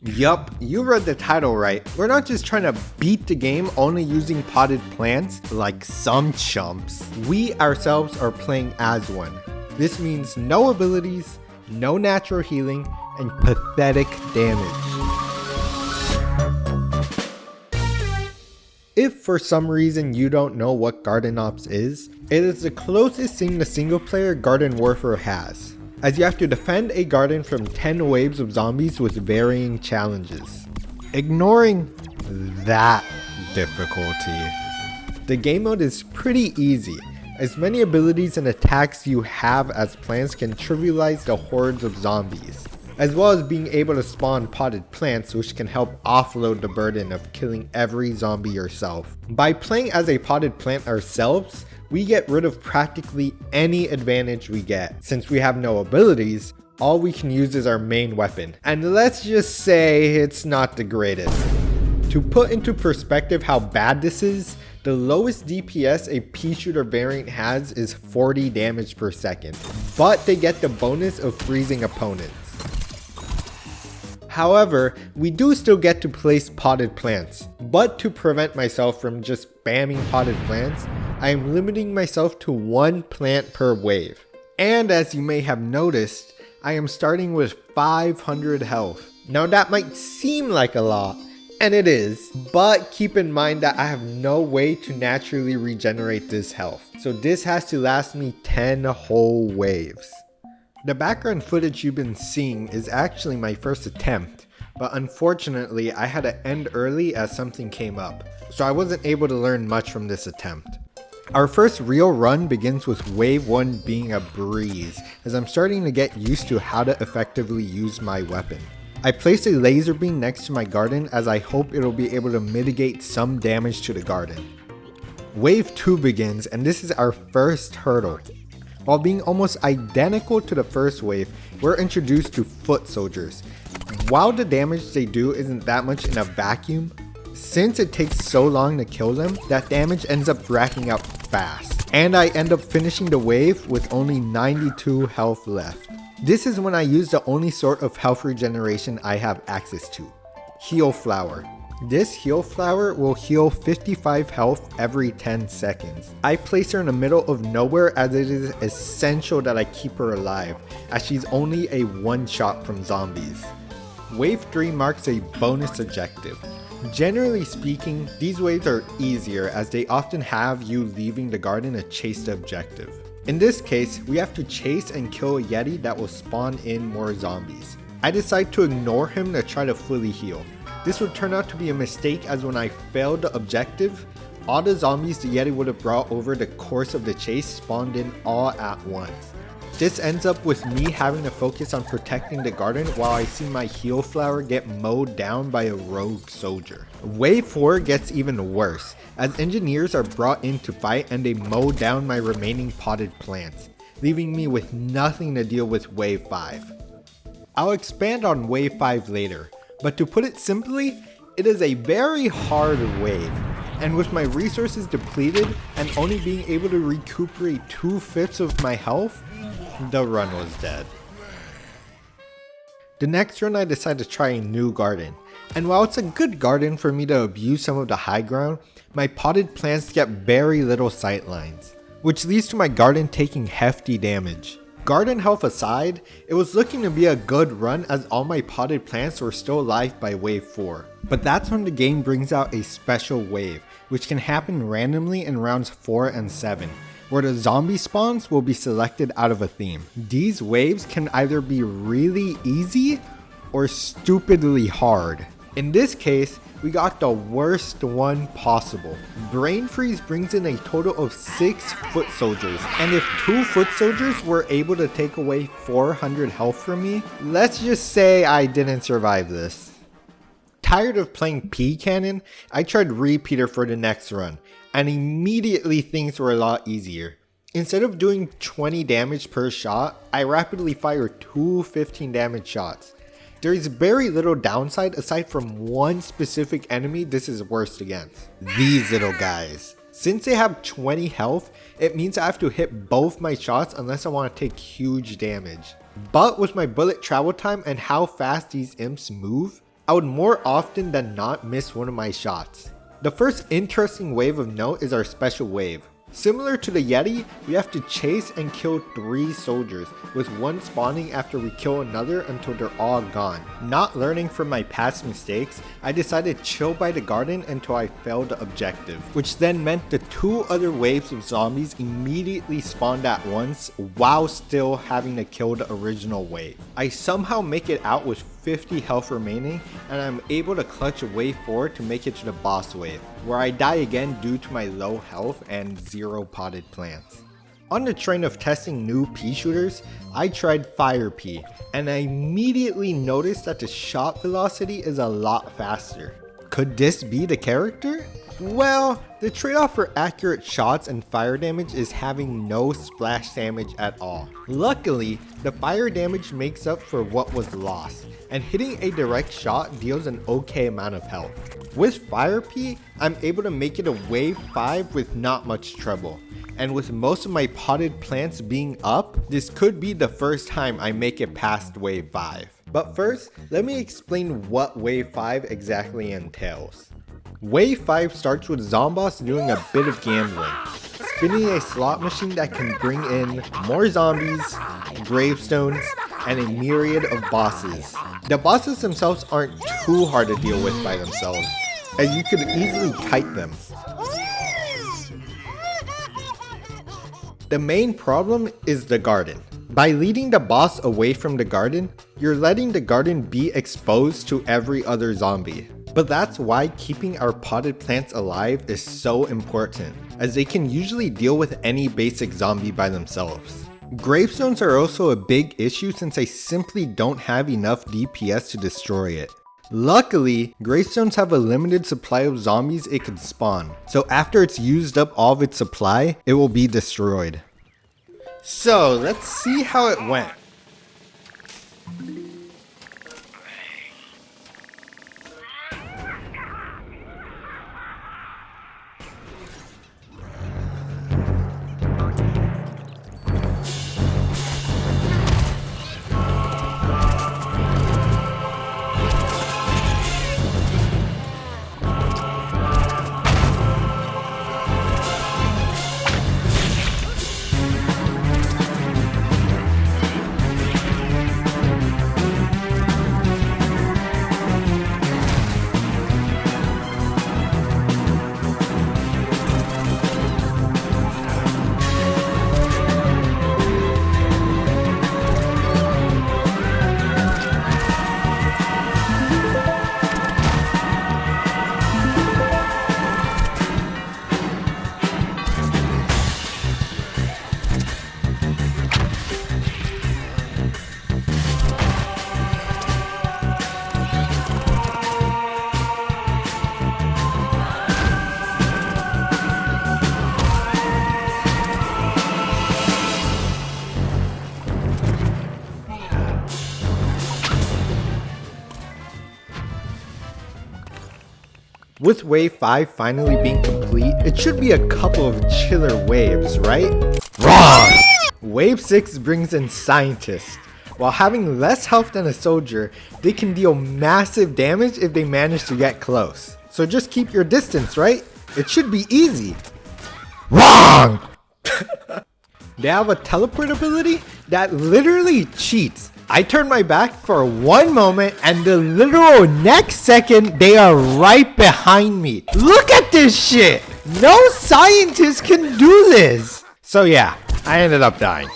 Yup, you read the title right. We're not just trying to beat the game only using potted plants like some chumps. We ourselves are playing as one. This means no abilities, no natural healing, and pathetic damage. If for some reason you don't know what Garden Ops is, it is the closest thing the single player Garden Warfare has, as you have to defend a garden from 10 waves of zombies with varying challenges. Ignoring that difficulty, the game mode is pretty easy, as many abilities and attacks you have as plants can trivialize the hordes of zombies, as well as being able to spawn potted plants, which can help offload the burden of killing every zombie yourself. By playing as a potted plant ourselves, we get rid of practically any advantage we get. Since we have no abilities, all we can use is our main weapon, and let's just say it's not the greatest. To put into perspective how bad this is, the lowest DPS a peashooter variant has is 40 damage per second, but they get the bonus of freezing opponents. However, we do still get to place potted plants, but to prevent myself from just spamming potted plants, I am limiting myself to one plant per wave. And as you may have noticed, I am starting with 500 health. Now that might seem like a lot, and it is, but keep in mind that I have no way to naturally regenerate this health, so this has to last me 10 whole waves. The background footage you've been seeing is actually my first attempt, but unfortunately I had to end early as something came up, so I wasn't able to learn much from this attempt. Our first real run begins with wave 1 being a breeze, as I'm starting to get used to how to effectively use my weapon. I placed a laser beam next to my garden as I hope it'll be able to mitigate some damage to the garden. Wave 2 begins, and this is our first hurdle. While being almost identical to the first wave, we're introduced to foot soldiers. While the damage they do isn't that much in a vacuum, since it takes so long to kill them, that damage ends up racking up fast. And I end up finishing the wave with only 92 health left. This is when I use the only sort of health regeneration I have access to, Heal Flower. This heal flower will heal 55 health every 10 seconds. I place her in the middle of nowhere as it is essential that I keep her alive, as she's only a one shot from zombies. Wave 3 marks a bonus objective. Generally speaking, these waves are easier as they often have you leaving the garden to chase the objective. In this case, we have to chase and kill a Yeti that will spawn in more zombies. I decide to ignore him to try to fully heal. This would turn out to be a mistake, as when I failed the objective, all the zombies the Yeti would have brought over the course of the chase spawned in all at once. This ends up with me having to focus on protecting the garden while I see my heal flower get mowed down by a rogue soldier. Wave 4 gets even worse, as engineers are brought in to fight and they mow down my remaining potted plants, leaving me with nothing to deal with wave 5. I'll expand on wave 5 later, but to put it simply, it is a very hard wave, and with my resources depleted and only being able to recuperate 2/5 of my health, the run was dead. The next run I decided to try a new garden, and while it's a good garden for me to abuse some of the high ground, my potted plants get very little sightlines, which leads to my garden taking hefty damage. Garden health aside, it was looking to be a good run as all my potted plants were still alive by wave 4. But that's when the game brings out a special wave, which can happen randomly in rounds 4 and 7, where the zombie spawns will be selected out of a theme. These waves can either be really easy or stupidly hard. In this case, we got the worst one possible. Brain Freeze brings in a total of 6 foot soldiers, and if 2 foot soldiers were able to take away 400 health from me, let's just say I didn't survive this. Tired of playing P Cannon, I tried Repeater for the next run, and immediately things were a lot easier. Instead of doing 20 damage per shot, I rapidly fire 2 15 damage shots. There is very little downside aside from one specific enemy this is worst against. These little guys. Since they have 20 health, it means I have to hit both my shots unless I want to take huge damage. But with my bullet travel time and how fast these imps move, I would more often than not miss one of my shots. The first interesting wave of note is our special wave. Similar to the Yeti, we have to chase and kill 3 soldiers, with one spawning after we kill another until they're all gone. Not learning from my past mistakes, I decided to chill by the garden until I failed the objective, which then meant the 2 other waves of zombies immediately spawned at once while still having to kill the original wave. I somehow make it out with 50 health remaining, and I'm able to clutch a wave 4 to make it to the boss wave, where I die again due to my low health and 0 potted plants. On the train of testing new pea shooters, I tried fire pea, and I immediately noticed that the shot velocity is a lot faster. Could this be the character? Well, the trade-off for accurate shots and fire damage is having no splash damage at all. Luckily, the fire damage makes up for what was lost, and hitting a direct shot deals an okay amount of health. With Fire Pea, I'm able to make it a wave 5 with not much trouble. And with most of my potted plants being up, this could be the first time I make it past wave 5. But first, let me explain what wave 5 exactly entails. Wave 5 starts with Zomboss doing a bit of gambling, spinning a slot machine that can bring in more zombies, gravestones, and a myriad of bosses. The bosses themselves aren't too hard to deal with by themselves, as you could easily kite them. The main problem is the garden. By leading the boss away from the garden, you're letting the garden be exposed to every other zombie. But that's why keeping our potted plants alive is so important, as they can usually deal with any basic zombie by themselves. Gravestones are also a big issue since I simply don't have enough DPS to destroy it. Luckily, gravestones have a limited supply of zombies it could spawn, so after it's used up all of its supply, it will be destroyed. So let's see how it went. With wave 5 finally being complete, it should be a couple of chiller waves, right? Wrong! Wave 6 brings in scientists. While having less health than a soldier, they can deal massive damage if they manage to get close. So just keep your distance, right? It should be easy. Wrong! They have a teleport ability that literally cheats. I turn my back for 1 moment and the literal next second they are right behind me. Look at this shit! No scientist can do this! So yeah, I ended up dying.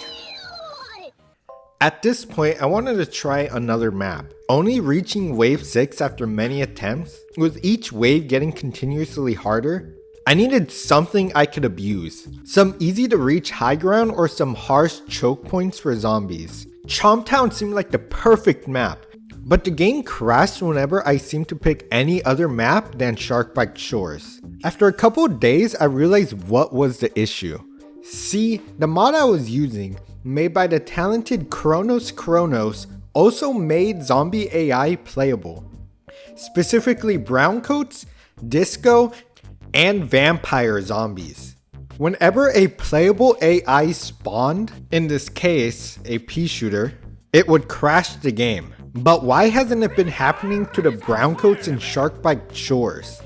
At this point, I wanted to try another map. Only reaching wave 6 after many attempts, with each wave getting continuously harder, I needed something I could abuse. Some easy to reach high ground or some harsh choke points for zombies. Chomp Town seemed like the perfect map, but the game crashed whenever I seemed to pick any other map than Sharkbite Shores. After a couple of days, I realized what was the issue. See, the mod I was using, made by the talented Kronos, also made zombie AI playable. Specifically browncoats, disco, and vampire zombies. Whenever a playable AI spawned, in this case a pea shooter, it would crash the game. But why hasn't it been happening to the browncoats and sharkbite shores?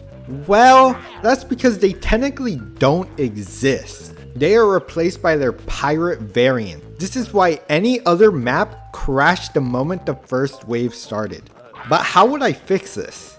Well, that's because they technically don't exist. They are replaced by their pirate variant. This is why any other map crashed the moment the first wave started. But how would I fix this?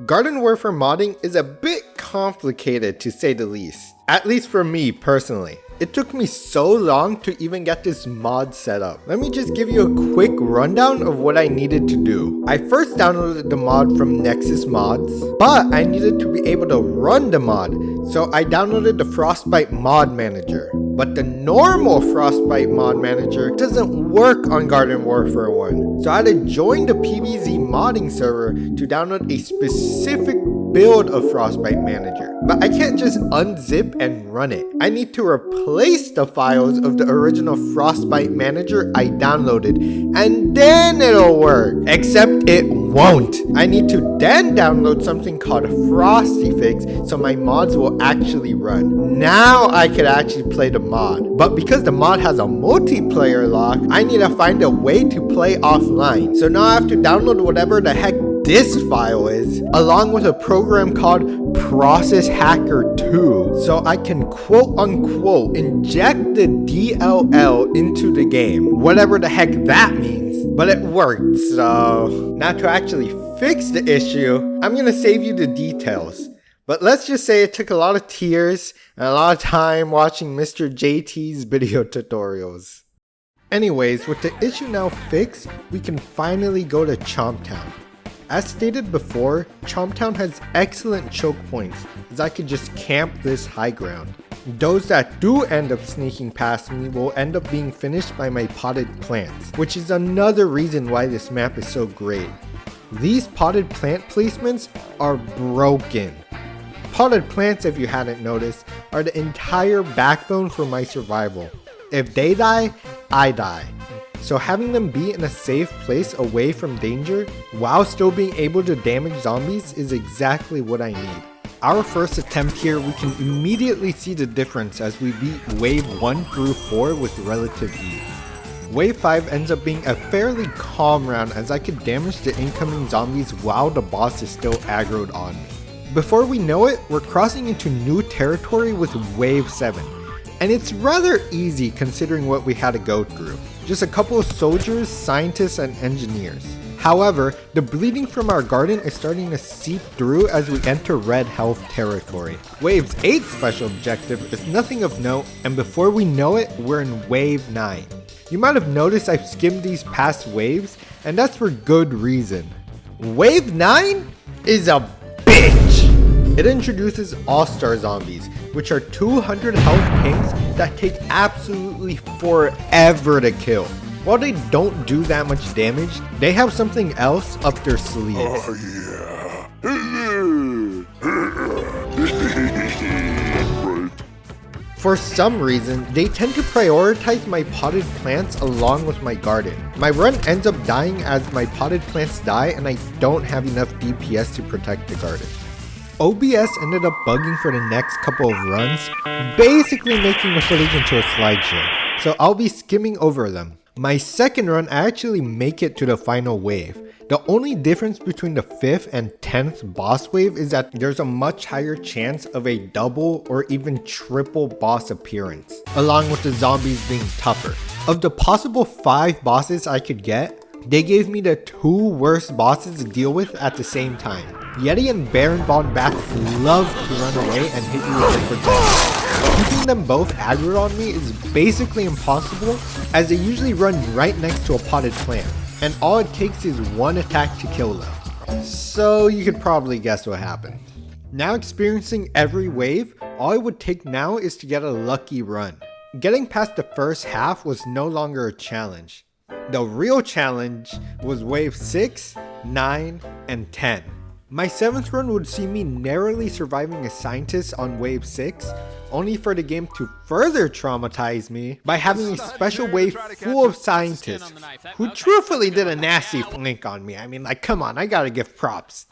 Garden Warfare modding is a bit complicated to say the least. At least for me personally. It took me so long to even get this mod set up. Let me just give you a quick rundown of what I needed to do. I first downloaded the mod from Nexus Mods, but I needed to be able to run the mod, so I downloaded the Frostbite Mod Manager. But the normal Frostbite Mod Manager doesn't work on Garden Warfare 1, so I had to join the PvZ modding server to download a specific build of Frostbite Manager. But I can't just unzip and run it. I need to replace the files of the original Frostbite Manager I downloaded, and then it'll work. Except it won't. I need to then download something called Frosty-Fix so my mods will actually run. Now I could actually play the mod. But because the mod has a multiplayer lock, I need to find a way to play offline. So now I have to download whatever the heck this file is, along with a program called Process Hacker 2, so I can quote unquote inject the DLL into the game, whatever the heck that means. But it worked, so now to actually fix the issue, I'm gonna save you the details. But let's just say it took a lot of tears and a lot of time watching Mr. JT's video tutorials. Anyways, with the issue now fixed, we can finally go to Chomp Town. As stated before, Chomp Town has excellent choke points, as I could just camp this high ground. Those that do end up sneaking past me will end up being finished by my potted plants, which is another reason why this map is so great. These potted plant placements are broken. Potted plants, if you hadn't noticed, are the entire backbone for my survival. If they die, I die. So having them be in a safe place away from danger while still being able to damage zombies is exactly what I need. Our first attempt here, we can immediately see the difference as we beat wave 1 through 4 with relative ease. Wave 5 ends up being a fairly calm round as I could damage the incoming zombies while the boss is still aggroed on me. Before we know it, we're crossing into new territory with wave 7. And it's rather easy considering what we had to go through. Just a couple of soldiers, scientists, and engineers. However, the bleeding from our garden is starting to seep through as we enter red health territory. Wave's 8th special objective is nothing of note, and before we know it, we're in wave 9. You might have noticed I've skimmed these past waves, and that's for good reason. Wave 9 is a bitch! It introduces all-star zombies, which are 200 health kings that take absolutely forever to kill. While they don't do that much damage, they have something else up their sleeves. Oh yeah. For some reason, they tend to prioritize my potted plants along with my garden. My run ends up dying as my potted plants die and I don't have enough DPS to protect the garden. OBS ended up bugging for the next couple of runs, basically making the footage into a slideshow, so I'll be skimming over them. My second run, I actually make it to the final wave. The only difference between the 5th and 10th boss wave is that there's a much higher chance of a double or even triple boss appearance, along with the zombies being tougher. Of the possible 5 bosses I could get, they gave me the 2 worst bosses to deal with at the same time. Yeti and Baron Von Bats love to run away and hit you with a projectile. Keeping them both aggroed on me is basically impossible as they usually run right next to a potted plant, and all it takes is 1 attack to kill them. So you could probably guess what happened. Now experiencing every wave, all it would take now is to get a lucky run. Getting past the first half was no longer a challenge. The real challenge was wave 6, 9, and 10. My 7th run would see me narrowly surviving a scientist on wave 6, only for the game to further traumatize me by having a special wave full of scientists who truthfully did a nasty flank on me. I mean, like, come on, I gotta give props.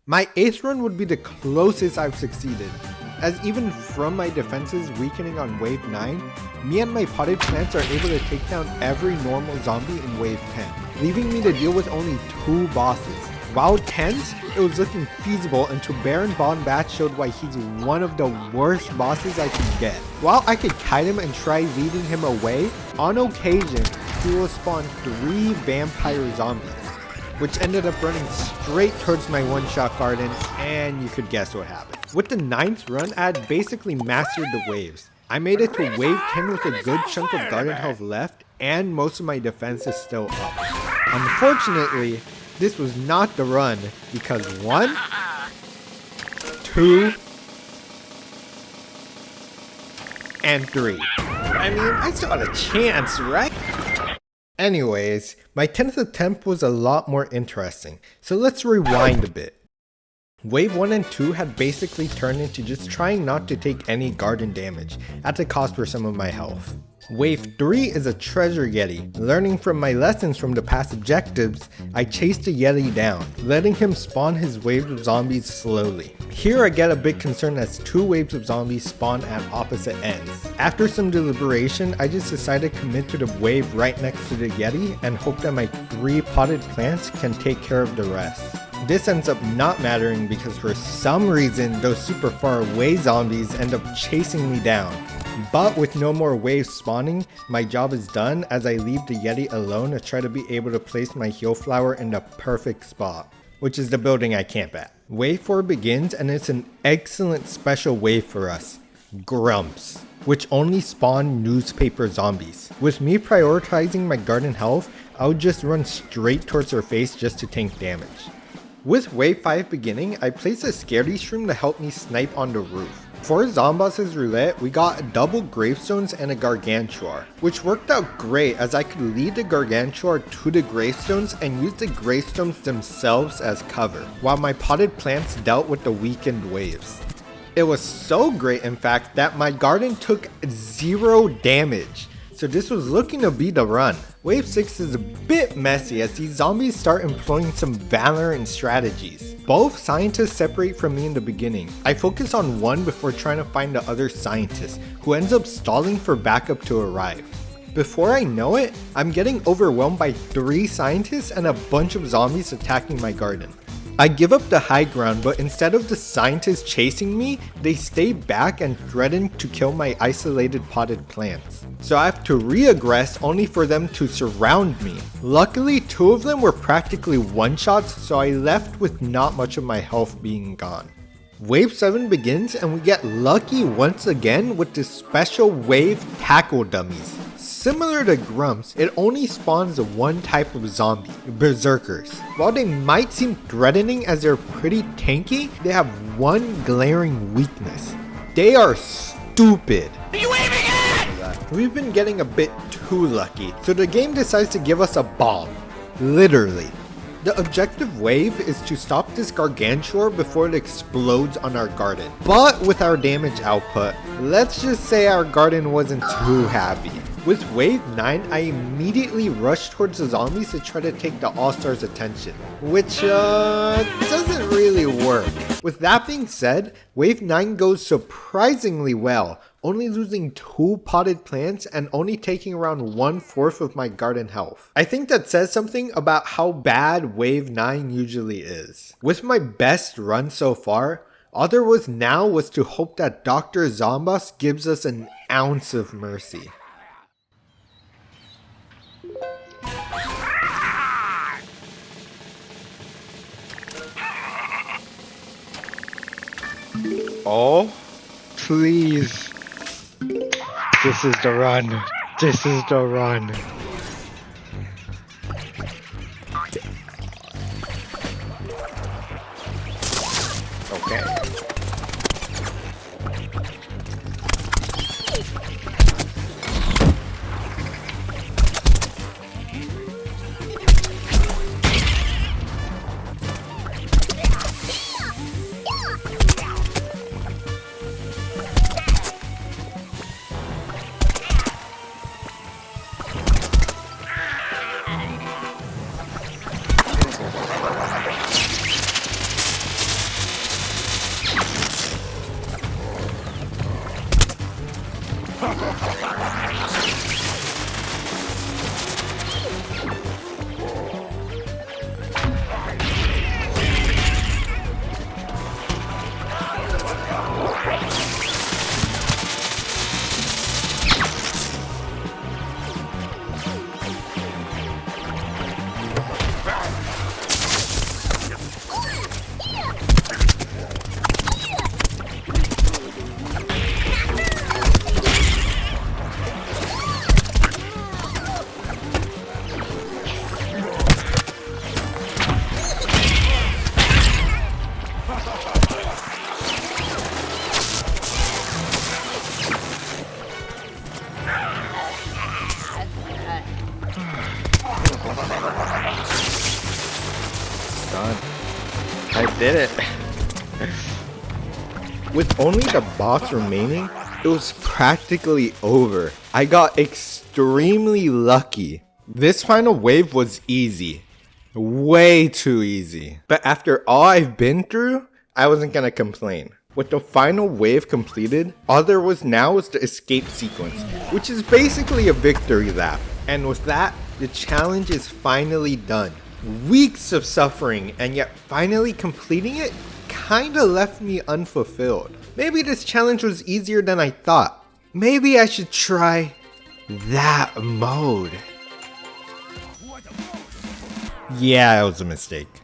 My 8th run would be the closest I've succeeded, as even from my defenses weakening on wave 9, me and my potted plants are able to take down every normal zombie in wave 10. leaving me to deal with only 2 bosses. While tense, it was looking feasible until Baron Von Bat showed why he's one of the worst bosses I can get. While I could kite him and try leading him away, on occasion, he will spawn 3 vampire zombies, which ended up running straight towards my one-shot garden, and you could guess what happened. With the 9th run, I had basically mastered the waves. I made it to wave 10 with a good chunk of garden health left, and most of my defense is still up. Unfortunately, this was not the run, because 1, 2, and 3. I mean, I still had a chance, right? Anyways, my 10th attempt was a lot more interesting, so let's rewind a bit. Wave 1 and 2 had basically turned into just trying not to take any garden damage, at the cost for some of my health. Wave 3 is a treasure yeti. Learning from my lessons from the past objectives, I chased the yeti down, letting him spawn his waves of zombies slowly. Here I get a bit concerned as 2 waves of zombies spawn at opposite ends. After some deliberation, I just decided to commit to the wave right next to the yeti and hope that my 3 potted plants can take care of the rest. This ends up not mattering because for some reason those super far away zombies end up chasing me down. But with no more waves spawning, my job is done as I leave the yeti alone to try to be able to place my heal flower in the perfect spot, which is the building I camp at. Wave 4 begins and it's an excellent special wave for us, grumps, which only spawn newspaper zombies. With me prioritizing my garden health, I would just run straight towards their face just to tank damage. With wave 5 beginning, I placed a scaredy shroom to help me snipe on the roof. For Zomboss's roulette, we got double gravestones and a gargantuar, which worked out great as I could lead the gargantuar to the gravestones and use the gravestones themselves as cover, while my potted plants dealt with the weakened waves. It was so great in fact that my garden took 0 damage. So this was looking to be the run. Wave 6 is a bit messy as these zombies start employing some Valorant strategies. Both scientists separate from me in the beginning. I focus on one before trying to find the other scientist, who ends up stalling for backup to arrive. Before I know it, I'm getting overwhelmed by 3 scientists and a bunch of zombies attacking my garden. I give up the high ground, but instead of the scientists chasing me, they stay back and threaten to kill my isolated potted plants. So I have to re-aggress only for them to surround me. Luckily, 2 of them were practically one-shots, so I left with not much of my health being gone. Wave 7 begins and we get lucky once again with this special wave tackle dummies. Similar to grumps, it only spawns one type of zombie, berserkers. While they might seem threatening as they're pretty tanky, they have one glaring weakness. They are stupid. Are you aiming at? We've been getting a bit too lucky, so the game decides to give us a bomb. Literally. The objective wave is to stop this gargantuar before it explodes on our garden. But with our damage output, let's just say our garden wasn't too happy. With wave 9, I immediately rushed towards the zombies to try to take the all-stars' attention, which doesn't really work. With that being said, wave 9 goes surprisingly well, only losing 2 potted plants and only taking around 1/4 of my garden health. I think that says something about how bad wave 9 usually is. With my best run so far, all there was now was to hope that Dr. Zomboss gives us an ounce of mercy. Oh, please. This is the run. This is the run. Okay. did it. With only the boss remaining, it was practically over. I got extremely lucky. This final wave was easy. Way too easy. But after all I've been through, I wasn't gonna complain. With the final wave completed, all there was now was the escape sequence, which is basically a victory lap. And with that, the challenge is finally done. Weeks of suffering, and yet finally completing it kinda left me unfulfilled. Maybe this challenge was easier than I thought. Maybe I should try that mode. Yeah, it was a mistake.